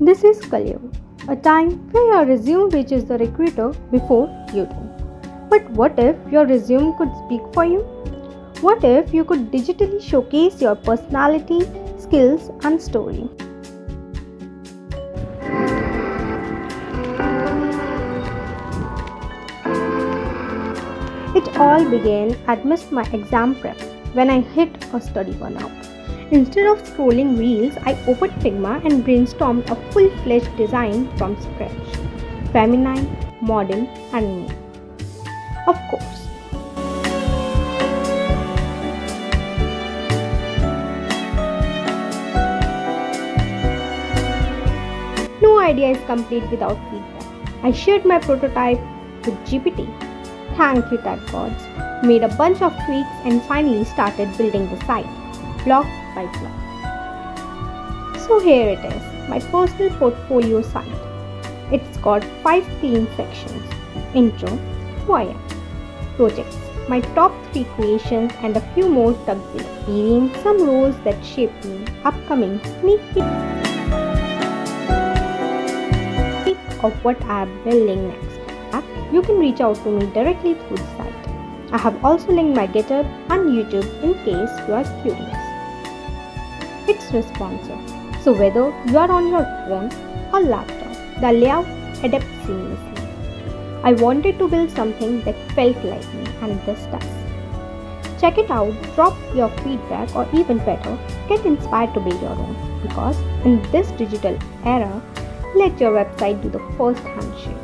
This is Kalyug, a time where your resume reaches the recruiter before you do. But what if your resume could speak for you? What if you could digitally showcase your personality, skills, and story? It all began amidst my exam prep when I hit a study burnout. Instead of scrolling reels, I opened Figma and brainstormed a full-fledged design from scratch. Feminine, modern, and me. Of course. No idea is complete without feedback. I shared my prototype with GPT. Thank you, tech gods. Made a bunch of tweaks and finally started building the site, block by block. So here it is, my personal portfolio site. It's got 5 clean sections. Intro, who I am. Projects, my top 3 creations and a few more tucked below. Revealing some roles that shaped me. Upcoming sneak peek of what I am building next. You can reach out to me directly through the site. I have also linked my GitHub and YouTube in case you are curious. It's responsive, so whether you are on your phone or laptop, the layout adapts seamlessly. I wanted to build something that felt like me, and this does. Check it out, drop your feedback, or even better, get inspired to build your own. Because in this digital era, let your website do the first handshake.